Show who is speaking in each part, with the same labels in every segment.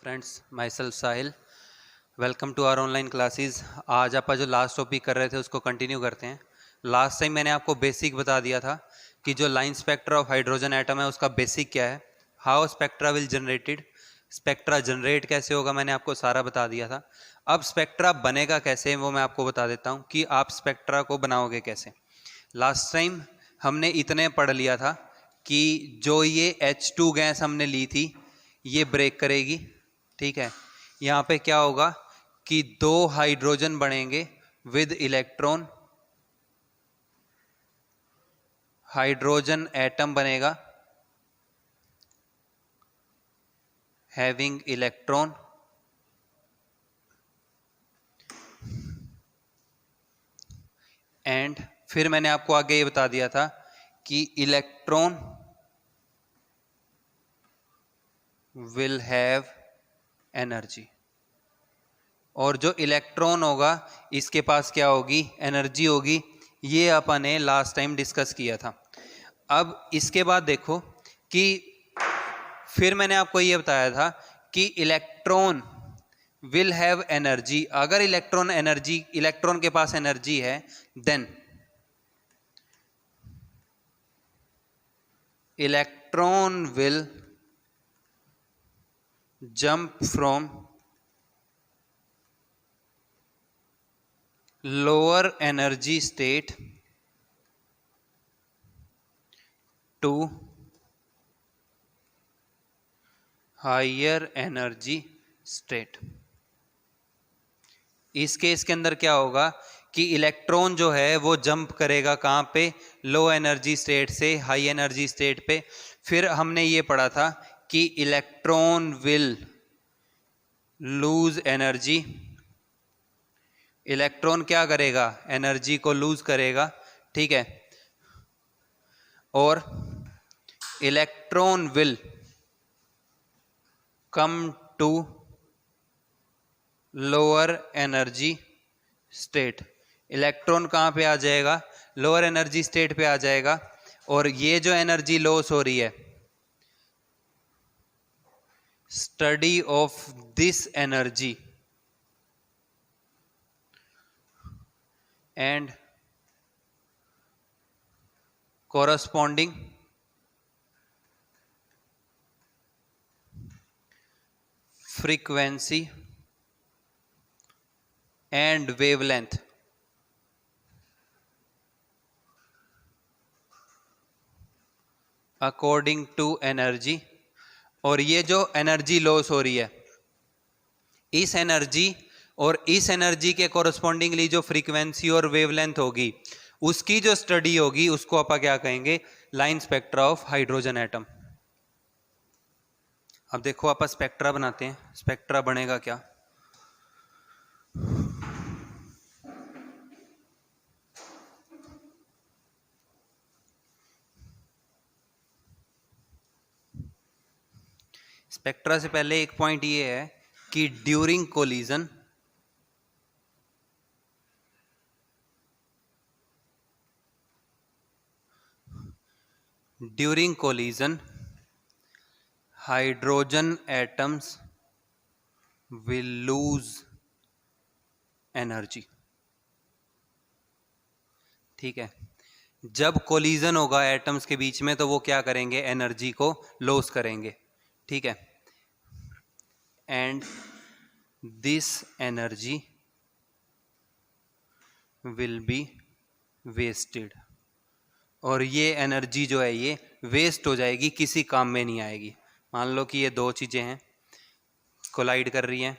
Speaker 1: Friends, myself Sahil. Welcome to our online classes. आज आप जो लास्ट टॉपिक कर रहे थे उसको कंटिन्यू करते हैं। लास्ट टाइम मैंने आपको बेसिक बता दिया था कि जो line spectra of hydrogen atom है उसका बेसिक क्या है, how spectra will generated, spectra generate कैसे होगा, मैंने आपको सारा बता दिया था। अब स्पेक्ट्रा बनेगा कैसे वो मैं आपको बता देता हूँ कि आप स्पेक्ट्रा को बनाओगे कैसे। लास्ट टाइम हमने इतने पढ़ लिया था कि जो ये H2 गैस हमने ली थी ये ब्रेक करेगी, ठीक है। यहाँ पे क्या होगा कि दो हाइड्रोजन बनेंगे विद इलेक्ट्रॉन, हाइड्रोजन एटम बनेगा हैविंग इलेक्ट्रॉन, एंड फिर मैंने आपको आगे ये बता दिया था कि इलेक्ट्रॉन विल हैव एनर्जी, और जो इलेक्ट्रॉन होगा इसके पास क्या होगी, एनर्जी होगी। ये अपन ने लास्ट टाइम डिस्कस किया था। अब इसके बाद देखो कि फिर मैंने आपको ये बताया था कि इलेक्ट्रॉन विल हैव एनर्जी। अगर इलेक्ट्रॉन के पास एनर्जी है then electron will jump from lower energy state to higher energy state। इस केस के अंदर क्या होगा कि इलेक्ट्रॉन जो है वो जंप करेगा कहां पे, लो एनर्जी स्टेट से हाई एनर्जी स्टेट पे। फिर हमने ये पढ़ा था कि electron will lose energy, electron क्या करेगा, एनर्जी को लूज करेगा, ठीक है। और electron will come to lower energy state. Electron कहां पे आ जाएगा, लोअर एनर्जी स्टेट पे आ जाएगा। और ये जो एनर्जी लॉस हो रही है, study of this energy and corresponding frequency and wavelength according to energy। और ये जो एनर्जी लॉस हो रही है, इस एनर्जी और इस एनर्जी के कोरस्पॉन्डिंगली जो फ्रीक्वेंसी और वेवलेंथ होगी उसकी जो स्टडी होगी उसको आप क्या कहेंगे, line spectra of hydrogen atom. अब देखो आप स्पेक्ट्रा बनाते हैं, स्पेक्ट्रा बनेगा क्या। स्पेक्ट्रा से पहले एक पॉइंट ये है कि during collision hydrogen atoms will lose energy, ठीक है। जब कोलिजन होगा एटम्स के बीच में तो वो क्या करेंगे, एनर्जी को लॉस करेंगे, ठीक है। And this energy will be wasted, और ये एनर्जी जो है ये वेस्ट हो जाएगी, किसी काम में नहीं आएगी। मान लो कि ये दो चीज़ें हैं, कोलाइड कर रही हैं,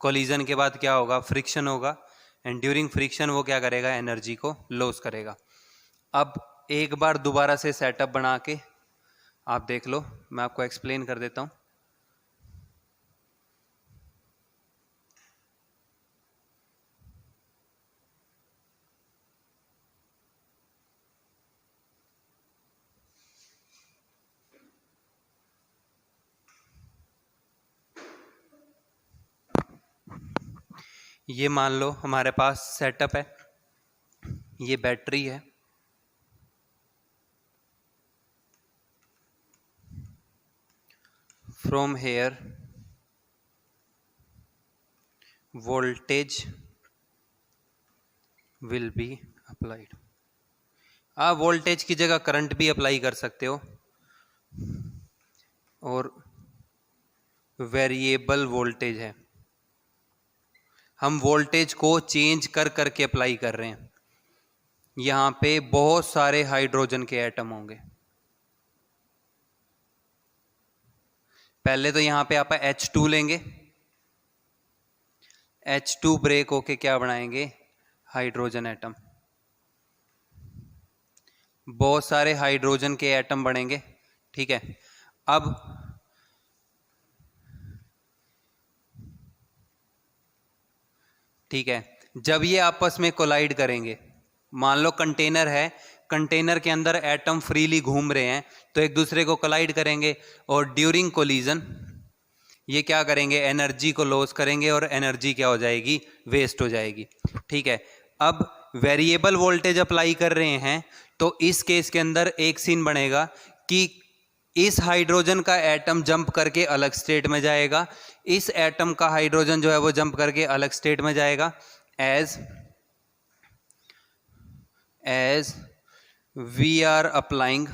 Speaker 1: कोलिजन के बाद क्या होगा, फ्रिक्शन होगा, एंड ड्यूरिंग फ्रिक्शन वो क्या करेगा, एनर्जी को लॉस करेगा। अब एक बार दोबारा से सेटअप बना के आप देख लो, मैं आपको एक्सप्लेन कर देता हूँ। ये मान लो हमारे पास सेटअप है, ये बैटरी है, from here voltage will be applied. आप वोल्टेज की जगह करंट भी अप्लाई कर सकते हो, और वेरिएबल वोल्टेज है, हम वोल्टेज को चेंज कर करके अप्लाई कर रहे हैं। यहां पे बहुत सारे हाइड्रोजन के एटम होंगे। पहले तो यहां पे आप H2 लेंगे, H2 ब्रेक होके क्या बनाएंगे, हाइड्रोजन एटम। बहुत सारे हाइड्रोजन के एटम बनेंगे, ठीक है। अब ठीक है, जब ये आपस में कोलाइड करेंगे, मान लो कंटेनर है, कंटेनर के अंदर एटम फ्रीली घूम रहे हैं, तो एक दूसरे को कोलाइड करेंगे, और ड्यूरिंग कोलिजन ये क्या करेंगे, एनर्जी को लॉस करेंगे, और एनर्जी क्या हो जाएगी, वेस्ट हो जाएगी, ठीक है। अब वेरिएबल वोल्टेज अप्लाई कर रहे हैं, तो इस केस के अंदर एक सीन बनेगा कि इस हाइड्रोजन का एटम जंप करके अलग स्टेट में जाएगा, इस एटम का हाइड्रोजन जो है वो जंप करके अलग स्टेट में जाएगा, as we are applying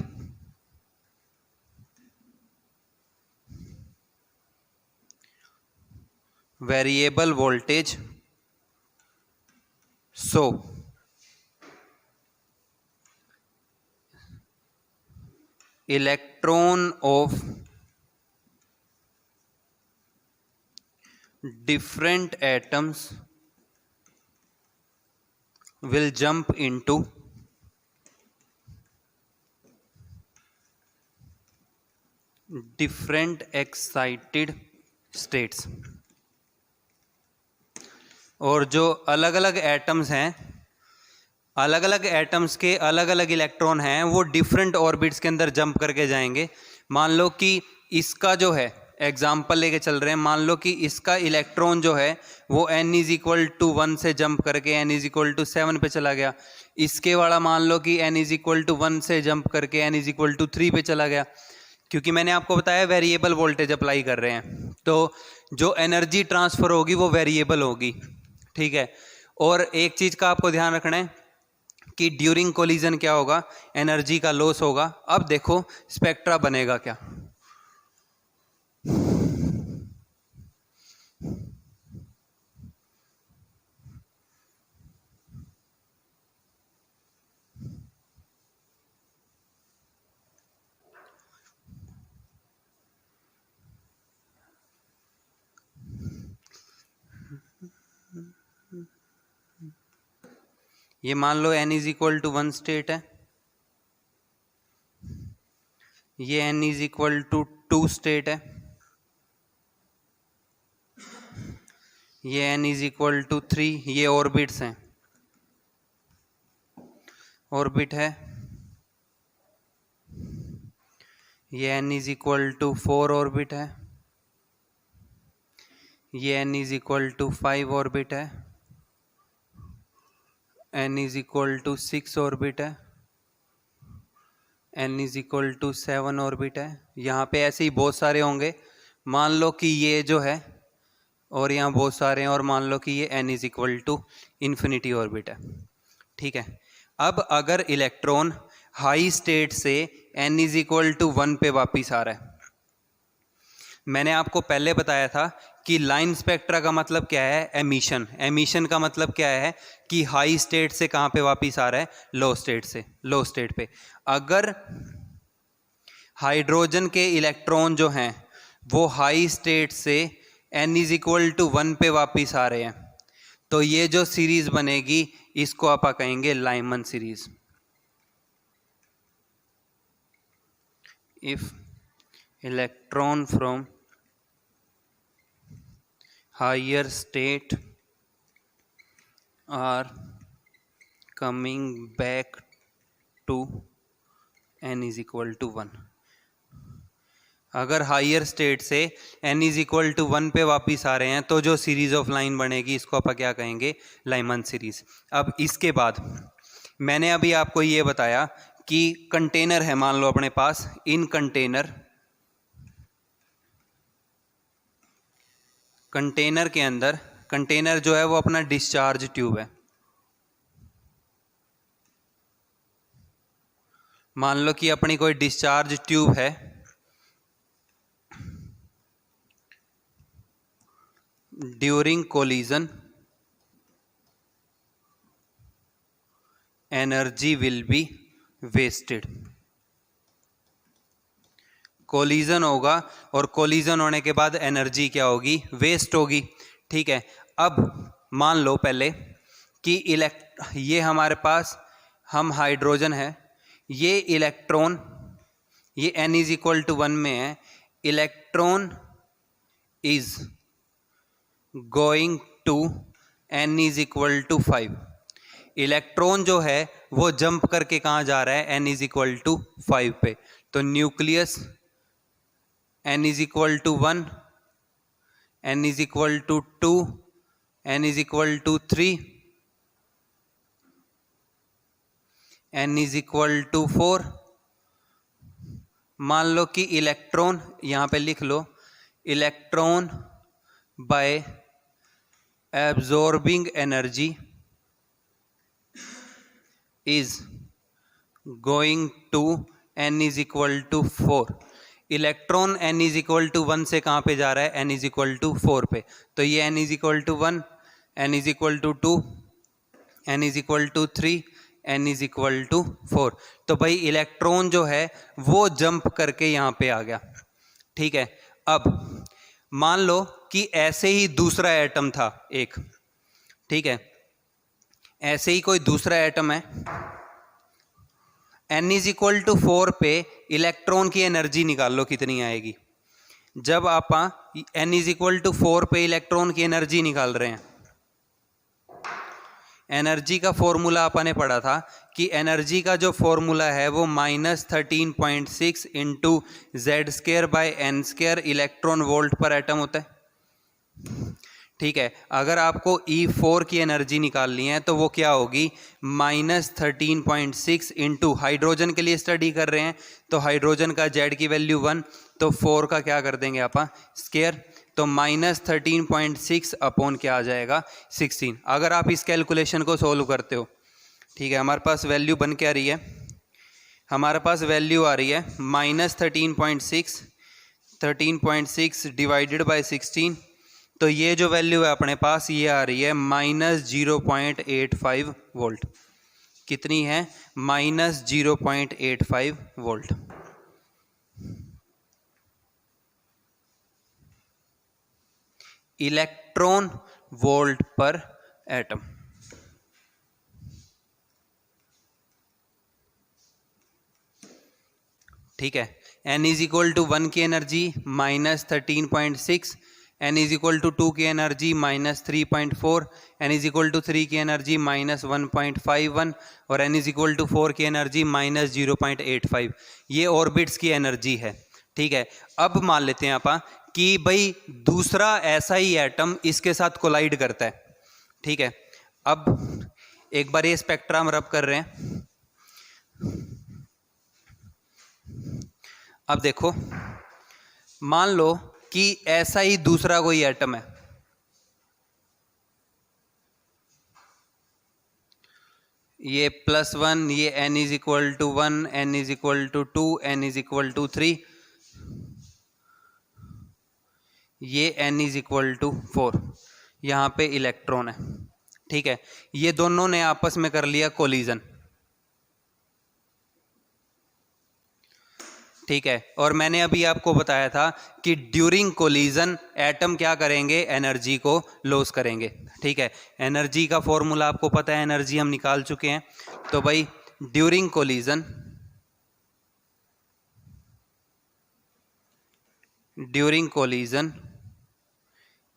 Speaker 1: variable voltage, so electron of different atoms will jump into different excited states। और जो अलग अलग एटम्स हैं, अलग अलग एटम्स के अलग अलग इलेक्ट्रॉन हैं, वो डिफरेंट ऑर्बिट्स के अंदर जंप करके जाएंगे। मान लो कि इसका जो है, एग्जाम्पल लेके चल रहे हैं, मान लो कि इसका इलेक्ट्रॉन जो है वो n=1 से जंप करके n=7 पे चला गया, इसके वाला मान लो कि n=1 से जंप करके n=3 पे चला गया। क्योंकि मैंने आपको बताया वेरिएबल वोल्टेज अप्लाई कर रहे हैं, तो जो एनर्जी ट्रांसफर होगी वो वेरिएबल होगी, ठीक है। और एक चीज का आपको ध्यान रखना है कि ड्यूरिंग कोलिजन क्या होगा, एनर्जी का लॉस होगा। अब देखो स्पेक्ट्रा बनेगा क्या, ये मान लो n=1 स्टेट है, ये n=2 स्टेट है, ये n=3, ये ऑर्बिट्स हैं, ऑर्बिट है, ये n=4 ऑर्बिट है, ये n=5 ऑर्बिट है, n=6 ऑर्बिट है, n=7 ऑर्बिट है। यहाँ पे ऐसे ही बहुत सारे होंगे। मान लो कि ये जो है, और यहाँ बहुत सारे हैं, और मान लो कि ये n=∞ ऑर्बिट है, ठीक है। अब अगर इलेक्ट्रॉन हाई स्टेट से n=1 पे वापिस आ रहा है, मैंने आपको पहले बताया था कि लाइन स्पेक्ट्रा का मतलब क्या है, एमिशन। एमिशन का मतलब क्या है कि हाई स्टेट से कहाँ पे वापिस आ रहा है, लो स्टेट से, लो स्टेट पे। अगर हाइड्रोजन के इलेक्ट्रॉन जो हैं वो हाई स्टेट से n=1 पे वापिस आ रहे हैं, तो ये जो सीरीज बनेगी इसको आप कहेंगे Lyman series. If electron from higher state are coming back to n=1, अगर हायर स्टेट से n=1 पे वापिस आ रहे हैं तो जो सीरीज ऑफ लाइन बनेगी इसको आप क्या कहेंगे, लाइमन सीरीज। अब इसके बाद मैंने अभी आपको ये बताया कि कंटेनर है, मान लो अपने पास, इन कंटेनर के अंदर कंटेनर जो है वो अपना डिस्चार्ज ट्यूब है। मान लो कि अपनी कोई डिस्चार्ज ट्यूब है, during collision energy will be wasted. Collision होगा और कोलिजन होने के बाद एनर्जी क्या होगी, वेस्ट होगी। ठीक है, अब मान लो पहले कि ये हमारे पास हम हाइड्रोजन है, ये इलेक्ट्रॉन, ये n इज इक्वल टू 1 में है, electron is going to n is equal to 5। Electron जो है वो जंप करके कहाँ जा रहा है, n इज इक्वल टू 5 पे। तो nucleus n is equal to 1, n is equal to 2, n is equal to 3, n is equal to 4। मान लो कि इलेक्ट्रॉन, यहां पे लिख लो, electron by absorbing energy is going to n is equal to 4। Electron n is equal to 1 से कहाँ पे जा रहा है, n इज इक्वल टू 4 पे। तो ये n is equal to 1, n is equal to 2, n is equal to 3, n is equal to 4। तो भाई इलेक्ट्रॉन जो है वो जंप करके यहाँ पे आ गया। ठीक है, अब मान लो कि ऐसे ही दूसरा एटम था एक, ठीक है, ऐसे ही कोई दूसरा एटम है, n इज इक्वल टू 4 पे इलेक्ट्रॉन की एनर्जी निकाल लो कितनी आएगी। जब आप n इज इक्वल टू 4 पे इलेक्ट्रॉन की एनर्जी निकाल रहे हैं, एनर्जी का फॉर्मूला आपने पढ़ा था कि एनर्जी का जो फॉर्मूला है वो -13.6 into Z square by N square electron volt पर एटम होता है। ठीक है, अगर आपको E4 की एनर्जी निकालनी है तो वो क्या होगी, -13.6 इंटू, हाइड्रोजन के लिए स्टडी कर रहे हैं तो हाइड्रोजन का Z की वैल्यू 1, तो 4 का क्या कर देंगे आप स्क्वायर, तो -13.6 अपॉन क्या आ जाएगा 16। अगर आप इस कैलकुलेशन को सोल्व करते हो, ठीक है, हमारे पास वैल्यू बन के आ रही है, हमारे पास वैल्यू आ रही है -13.6 डिवाइडेड बाय 16, तो ये जो वैल्यू है अपने पास ये आ रही है -0.85 वोल्ट। कितनी है, -0.85 वोल्ट। इलेक्ट्रॉन वोल्ट पर एटम। ठीक है, n इज इक्वल टू 1 की energy -13.6, n is equal to 2 की energy -3.4, n is equal to 3 की एनर्जी -1.51 और n इज इक्वल टू 4 की एनर्जी -0.85। ये ऑर्बिट्स की एनर्जी है। ठीक है, अब मान लेते हैं आप कि भाई दूसरा ऐसा ही एटम इसके साथ कोलाइड करता है। ठीक है, अब एक बार ये स्पेक्ट्रा हम रब कर रहे हैं। अब देखो, मान लो कि ऐसा ही दूसरा कोई एटम है, ये +1, ये n is equal to 1, n is equal to 2, n is equal to 3, ये n इज इक्वल टू 4, यहाँ पे इलेक्ट्रॉन है। ठीक है, ये दोनों ने आपस में कर लिया कोलिजन। ठीक है, और मैंने अभी आपको बताया था कि ड्यूरिंग कोलिजन एटम क्या करेंगे, एनर्जी को लॉस करेंगे। ठीक है, एनर्जी का फॉर्मूला आपको पता है, एनर्जी हम निकाल चुके हैं। तो भाई during collision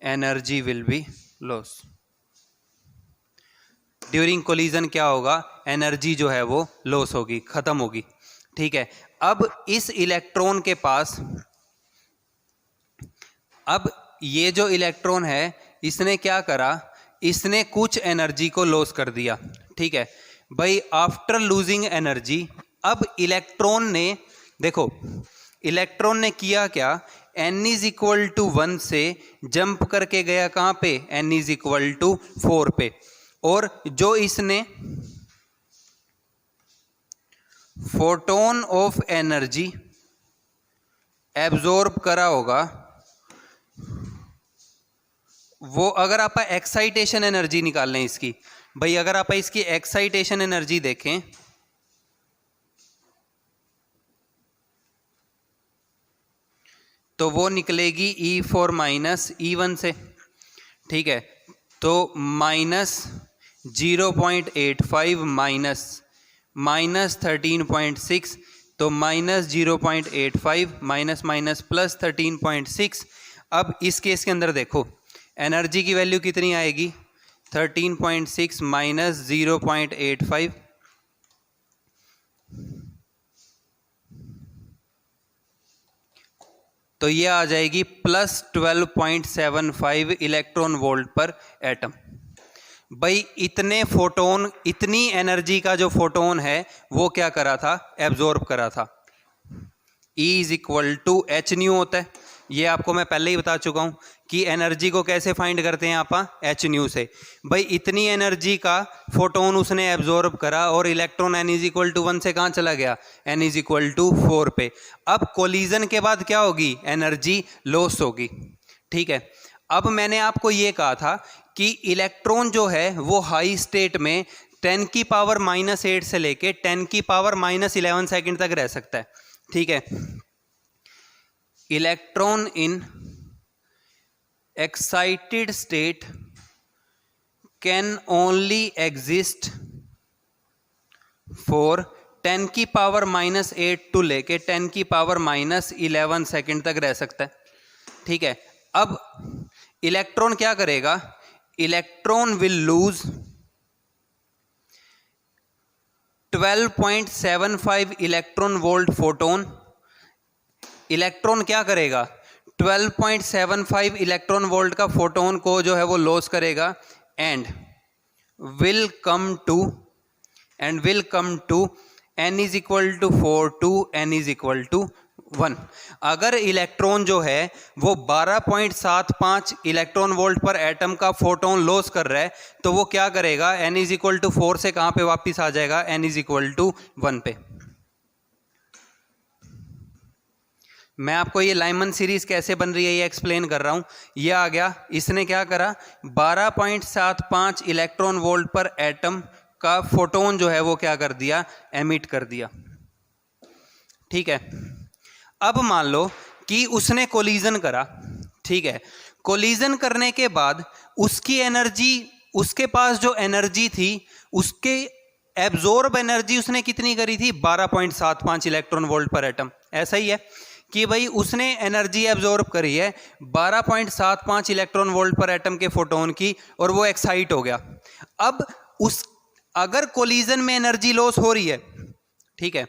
Speaker 1: energy will be loss. During collision क्या होगा, एनर्जी जो है वो लॉस होगी, खत्म होगी। ठीक है, अब इस इलेक्ट्रॉन के पास, अब ये जो इलेक्ट्रॉन है इसने क्या करा, इसने कुछ एनर्जी को लॉस कर दिया। ठीक है भाई, आफ्टर लूजिंग एनर्जी, अब इलेक्ट्रॉन ने, देखो इलेक्ट्रॉन ने किया क्या, n इज इक्वल टू 1 से जंप करके गया कहाँ पे, n इज इक्वल टू 4 पे, और जो इसने फोटोन ऑफ एनर्जी एब्जॉर्ब करा होगा वो, अगर आप एक्साइटेशन एनर्जी निकाल लें इसकी, भाई अगर आप इसकी एक्साइटेशन एनर्जी देखें तो वो निकलेगी E4 माइनस E1 से, ठीक है। तो माइनस 0.85 माइनस 13.6, तो माइनस 0.85 माइनस माइनस प्लस 13.6। अब इस केस के अंदर देखो एनर्जी की वैल्यू कितनी आएगी, 13.6 माइनस 0.85, तो ये आ जाएगी प्लस 12.75 इलेक्ट्रॉन वोल्ट पर एटम। भाई इतने फोटोन, इतनी एनर्जी का जो फोटोन है वो क्या करा था, एब्जॉर्ब करा था। E is equal to H nu होता है, ये आपको मैं पहले ही बता चुका हूं कि एनर्जी को कैसे फाइंड करते हैं आप, एच न्यू से। भाई इतनी एनर्जी का फोटोन उसने एब्जॉर्ब करा और electron n is equal to 1 से कहाँ चला गया, n इज इक्वल टू 4 पे। अब कोलिजन के बाद क्या होगी, एनर्जी लॉस होगी, ठीक है। अब मैंने आपको ये कहा था कि इलेक्ट्रॉन जो है वो हाई स्टेट में 10 की पावर माइनस 8 से लेके 10 की पावर माइनस 11 सेकेंड तक रह सकता है, ठीक है। Electron in excited state can only exist for 10 की पावर माइनस 8 टू लेके 10 की पावर माइनस 11 सेकेंड तक रह सकता है, ठीक है। अब इलेक्ट्रॉन क्या करेगा, electron will loose 12.75 electron volt photon. Electron क्या करेगा, 12.75 इलेक्ट्रॉन वोल्ट का फोटोन को जो है वो लॉस करेगा and will come to n is equal to 4 टू n इज इक्वल टू 1। अगर इलेक्ट्रॉन जो है वो 12.75 इलेक्ट्रॉन वोल्ट पर एटम का फोटोन लॉस कर रहा है तो वो क्या करेगा, n इज इक्वल टू 4 से कहां पे वापिस आ जाएगा, n इज इक्वल टू 1 पे। मैं आपको ये लाइमन सीरीज कैसे बन रही है ये एक्सप्लेन कर रहा हूं। ये आ गया, इसने क्या करा, 12.75 इलेक्ट्रॉन वोल्ट पर एटम का फोटोन जो है वो क्या कर दिया, एमिट कर दिया, ठीक है। अब मान लो कि उसने कोलिजन करा, ठीक है। कोलिजन करने के बाद उसकी एनर्जी, उसके पास जो एनर्जी थी उसके एब्जॉर्ब एनर्जी उसने कितनी करी थी, 12.75 इलेक्ट्रॉन वोल्ट पर एटम। ऐसा ही है कि भाई उसने एनर्जी एब्जॉर्ब करी है 12.75 इलेक्ट्रॉन वोल्ट पर एटम के फोटोन की और वो एक्साइट हो गया। अब उस अगर कोलिजन में एनर्जी लॉस हो रही है, ठीक है,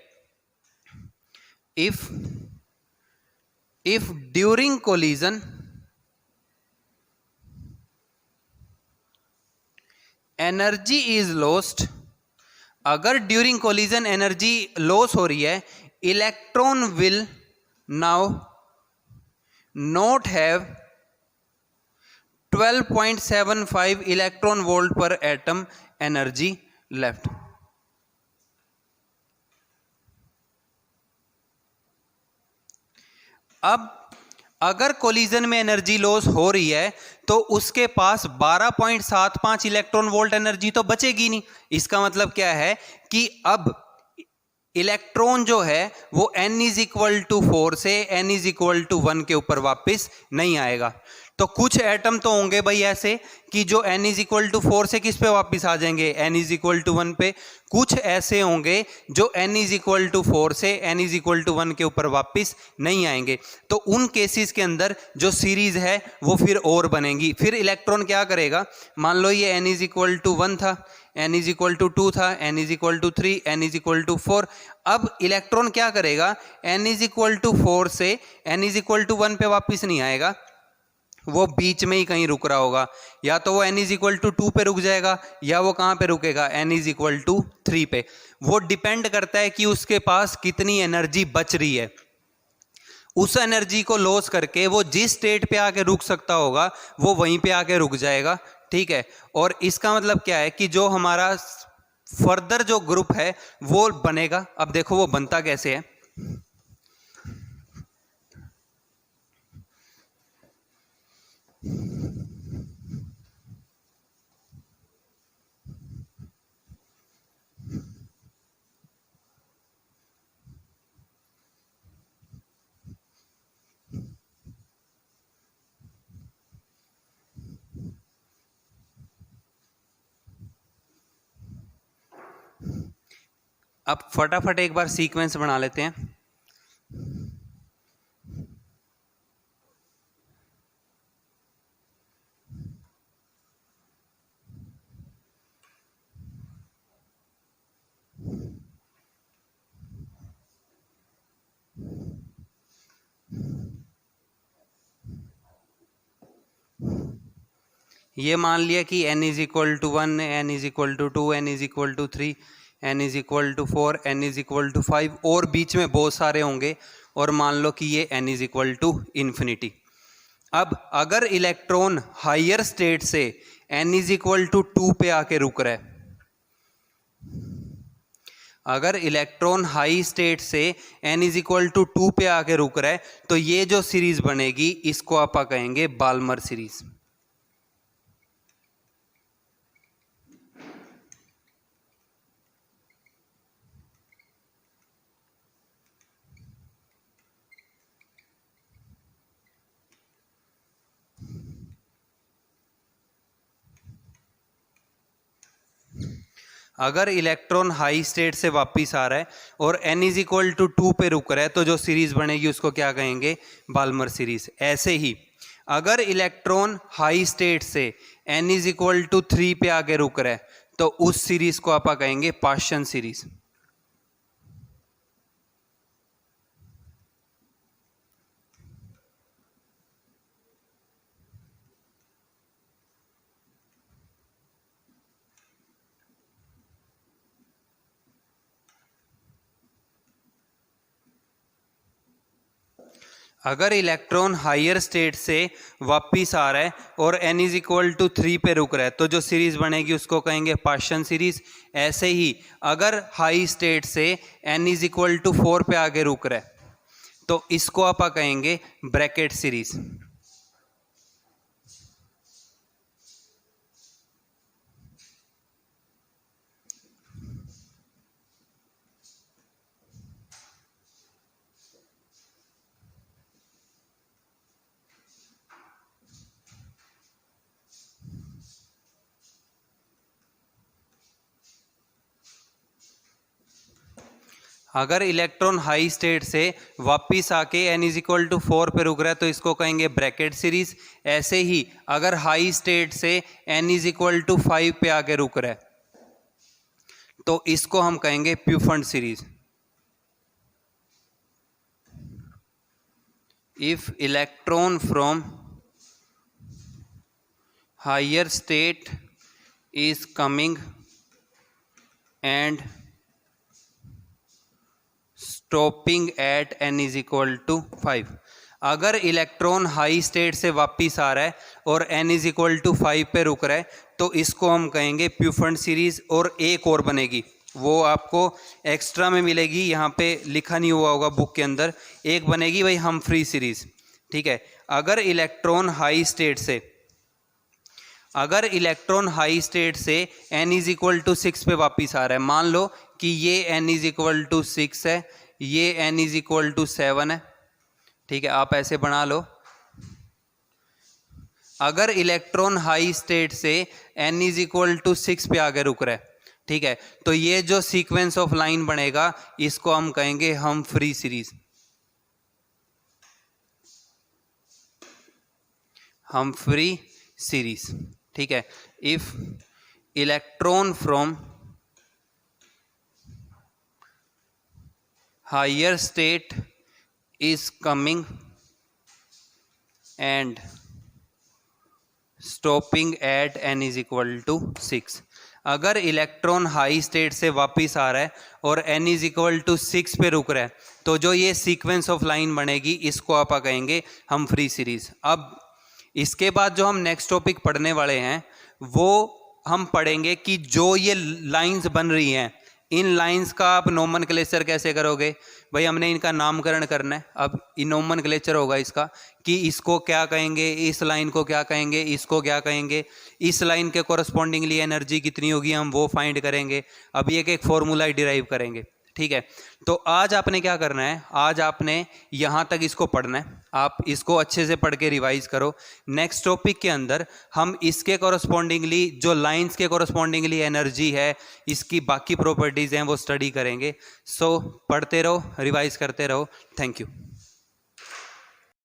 Speaker 1: if during collision energy is lost, अगर ड्यूरिंग कोलिजन एनर्जी लॉस हो रही है, electron will now not have 12.75 electron volt पर एटम एनर्जी लेफ्ट। अब अगर कोलिजन में एनर्जी लॉस हो रही है तो उसके पास 12.75 इलेक्ट्रॉन वोल्ट एनर्जी तो बचेगी नहीं। इसका मतलब क्या है कि अब इलेक्ट्रॉन जो है वो n इज इक्वल टू 4 से n इज इक्वल टू 1 के ऊपर वापस नहीं आएगा। तो कुछ एटम तो होंगे भाई ऐसे कि जो n इज इक्वल टू 4 से किस पे वापस आ जाएंगे, n इज इक्वल टू 1 पे। कुछ ऐसे होंगे जो n इज इक्वल टू 4 से n इज इक्वल टू 1 के ऊपर वापस नहीं आएंगे। तो उन केसेस के अंदर जो सीरीज है वो फिर और बनेगी। फिर इलेक्ट्रॉन क्या करेगा, मान लो ये n इज इक्वल टू 1 था, n इज इक्वल टू 2 था, n is equal to 3, n is equal to 4। अब इलेक्ट्रॉन क्या करेगा, n इज इक्वल टू 4 से n इज इक्वल टू 1 पे वापस नहीं आएगा, वो बीच में ही कहीं रुक रहा होगा। या तो वो n इज इक्वल टू 2 पे रुक जाएगा या वो कहाँ पे रुकेगा, n इज इक्वल टू 3 पे। वो डिपेंड करता है कि उसके पास कितनी एनर्जी बच रही है। उस एनर्जी को लॉस करके वो जिस स्टेट पे आके रुक सकता होगा वो वहीं पे आके रुक जाएगा, ठीक है। और इसका मतलब क्या है कि जो हमारा फर्दर जो ग्रुप है वो बनेगा। अब देखो वो बनता कैसे है। अब फटाफट एक बार सीक्वेंस बना लेते हैं। ये मान लिया कि n is equal to 1, n is equal to 2, n is equal to 3, n is equal to 4, n is equal to 5 और बीच में बहुत सारे होंगे और मान लो कि ये n is equal to infinity. अब अगर इलेक्ट्रॉन हायर स्टेट से n इज इक्वल टू 2 पे आके रुक रहा है, अगर इलेक्ट्रॉन हाई स्टेट से n इज इक्वल टू 2 पे आके रुक रहा है तो ये जो सीरीज बनेगी इसको आप कहेंगे बाल्मर सीरीज। अगर इलेक्ट्रॉन हाई स्टेट से वापस आ रहा है और n इज इक्वल टू 2 पे रुक रहा है तो जो सीरीज बनेगी उसको क्या कहेंगे, बाल्मर सीरीज। ऐसे ही अगर इलेक्ट्रॉन हाई स्टेट से n इज इक्वल टू 3 पे आगे रुक रहा है तो उस सीरीज को आप कहेंगे पाश्चन सीरीज। अगर इलेक्ट्रॉन हायर स्टेट से वापिस आ रहा है और n इज इक्वल टू 3 पे रुक रहा है तो जो सीरीज बनेगी उसको कहेंगे पाश्चन सीरीज। ऐसे ही अगर हाई स्टेट से n इज इक्वल टू 4 पे आगे रुक रहा है तो इसको आप कहेंगे ब्रैकेट सीरीज। अगर इलेक्ट्रॉन हाई स्टेट से वापिस आके n इज इक्वल टू 4 पे रुक रहा है तो इसको कहेंगे ब्रैकेट सीरीज। ऐसे ही अगर हाई स्टेट से n इज इक्वल टू 5 पे आके रुक रहा है तो इसको हम कहेंगे Pfund series. If electron from higher state is coming and stopping at n is equal to 5। अगर इलेक्ट्रॉन हाई स्टेट से वापिस आ रहा है और n इज इक्वल टू 5 पे रुक रहा है तो इसको हम कहेंगे प्यूफंड सीरीज। और एक और बनेगी, वो आपको एक्स्ट्रा में मिलेगी, यहाँ पे लिखा नहीं हुआ होगा बुक के अंदर। एक बनेगी भाई हम्फ्री सीरीज, ठीक है। अगर इलेक्ट्रॉन हाई स्टेट से n इज इक्वल टू 6 पे वापिस आ रहा है, मान लो कि ये n इज इक्वल टू 6 है, ये n इज इक्वल टू 7 है, ठीक है, आप ऐसे बना लो। अगर इलेक्ट्रॉन हाई स्टेट से n इज इक्वल टू 6 पे आगे रुक रहा है, ठीक है, तो ये जो सीक्वेंस ऑफ लाइन बनेगा इसको हम कहेंगे हम्फ्री सीरीज। हम्फ्री सीरीज, ठीक है। If electron from higher state is coming and stopping at n is equal to 6। अगर इलेक्ट्रॉन हाई स्टेट से वापस आ रहा है और n इज इक्वल टू 6 पे रुक रहा है, तो जो ये सीक्वेंस ऑफ लाइन बनेगी इसको आप कहेंगे हम्फ्री सीरीज। अब इसके बाद जो हम नेक्स्ट टॉपिक पढ़ने वाले हैं वो हम पढ़ेंगे कि जो ये लाइंस बन रही हैं, इन लाइंस का आप नोमेनक्लेचर कैसे करोगे। भाई हमने इनका नामकरण करना है। अब नोमेनक्लेचर होगा इसका कि इसको क्या कहेंगे, इस लाइन को क्या कहेंगे, इसको क्या कहेंगे, इस लाइन के कोरस्पॉन्डिंगली एनर्जी कितनी होगी हम वो फाइंड करेंगे। अब ये एक फॉर्मूला डिराइव करेंगे, ठीक है। तो आज आपने क्या करना है, आज आपने यहाँ तक इसको पढ़ना है। आप इसको अच्छे से पढ़ के रिवाइज करो। नेक्स्ट टॉपिक के अंदर हम इसके कोरस्पॉन्डिंगली जो लाइंस के कोरस्पॉन्डिंगली एनर्जी है, इसकी बाकी प्रॉपर्टीज़ हैं वो स्टडी करेंगे। सो पढ़ते रहो, रिवाइज करते रहो। Thank you.